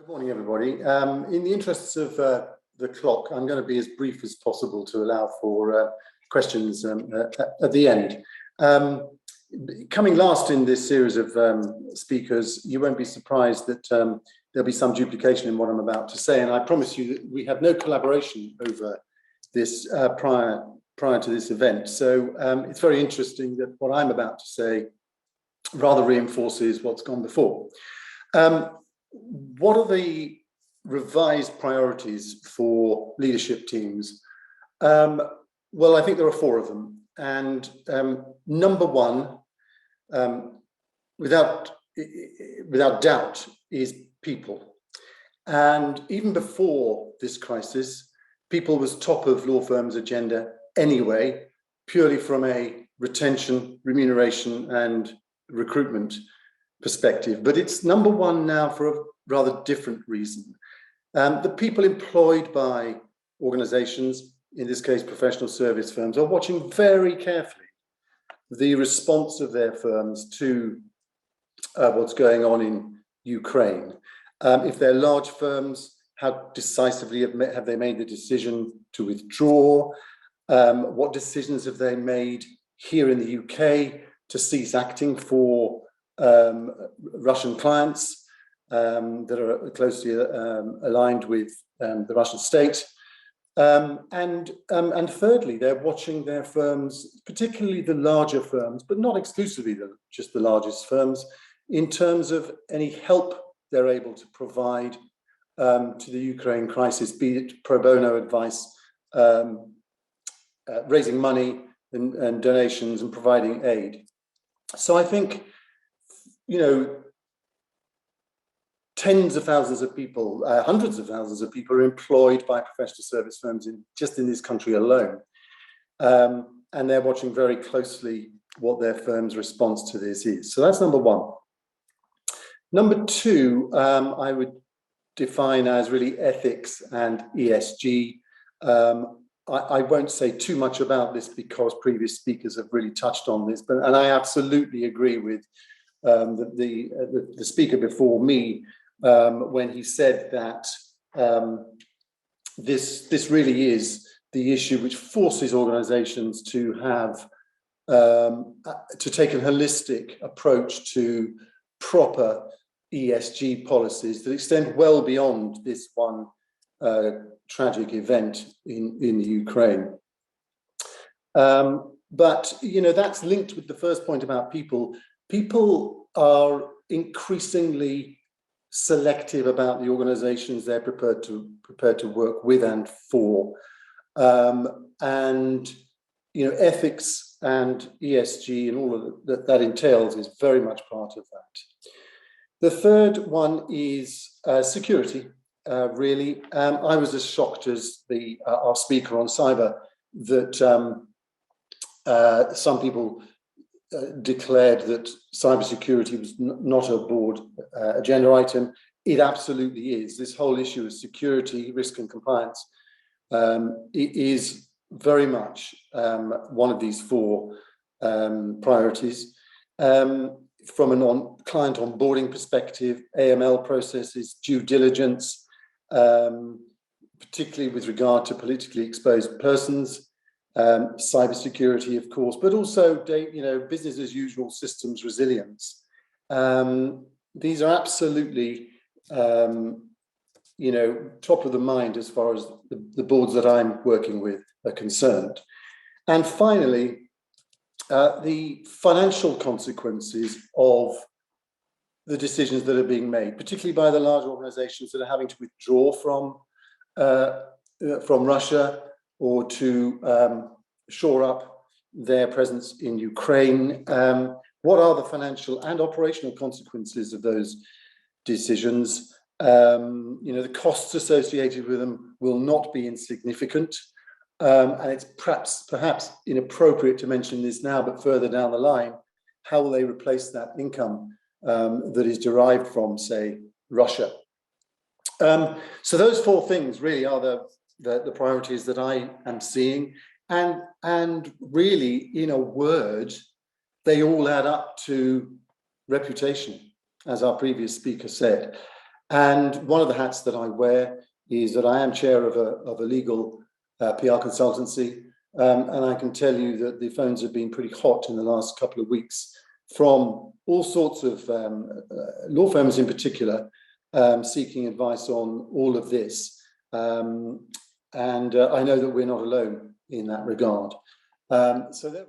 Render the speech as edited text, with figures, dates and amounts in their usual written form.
Good morning, everybody. In the interests of the clock, I'm going to be as brief as possible to allow for questions at the end. Coming last in this series of speakers, you won't be surprised that there'll be some duplication in what I'm about to say, and I promise you that we have no collaboration over this prior to this event. So it's very interesting that what I'm about to say rather reinforces what's gone before. What are the revised priorities for leadership teams? Well, I think there are four of them. And number one, without doubt, is people. And even before this crisis, people was top of law firms' agenda anyway, purely from a retention, remuneration, and recruitment perspective. But it's number one now for a rather different reason. The people employed by organizations, in this case professional service firms, are watching very carefully the response of their firms to what's going on in Ukraine. If they're large firms, how decisively have they made the decision to withdraw? What decisions have they made here in the UK to cease acting for Russian clients that are closely aligned with the Russian state? And thirdly, they're watching their firms, particularly the larger firms, but not exclusively just the largest firms, in terms of any help they're able to provide to the Ukraine crisis, be it pro bono advice, raising money and donations and providing aid. So I think, tens of thousands of people, hundreds of thousands of people are employed by professional service firms just in this country alone. And they're watching very closely what their firm's response to this is. So that's number one. Number two, I would define as really ethics and ESG. I won't say too much about this because previous speakers have really touched on this, and I absolutely agree with the speaker before me when he said that this really is the issue which forces organizations to have to take a holistic approach to proper ESG policies that extend well beyond this one tragic event in the Ukraine. But that's linked with the first point about people. People are increasingly selective about the organizations they're prepared to work with and for. Ethics and ESG and all of that entails is very much part of that. The third one is security. Really, I was as shocked as our speaker on cyber that some people declared that cybersecurity was not a board agenda item. It absolutely is. This whole issue of security, risk and compliance is very much one of these four priorities. From a client onboarding perspective, AML processes, due diligence, particularly with regard to politically exposed persons, cybersecurity, of course, but also business as usual systems resilience. These are absolutely top of the mind as far as the boards that I'm working with are concerned. And finally, the financial consequences of the decisions that are being made, particularly by the large organizations that are having to withdraw from Russia or to shore up their presence in Ukraine. What are the financial and operational consequences of those decisions? The costs associated with them will not be insignificant. And it's perhaps inappropriate to mention this now, but further down the line, how will they replace that income that is derived from, say, Russia? So those four things really are the priorities that I am seeing. And really, in a word, they all add up to reputation, as our previous speaker said. And one of the hats that I wear is that I am chair of a legal PR consultancy. And I can tell you that the phones have been pretty hot in the last couple of weeks from all sorts of law firms in particular, seeking advice on all of this. And I know that we're not alone in that regard. So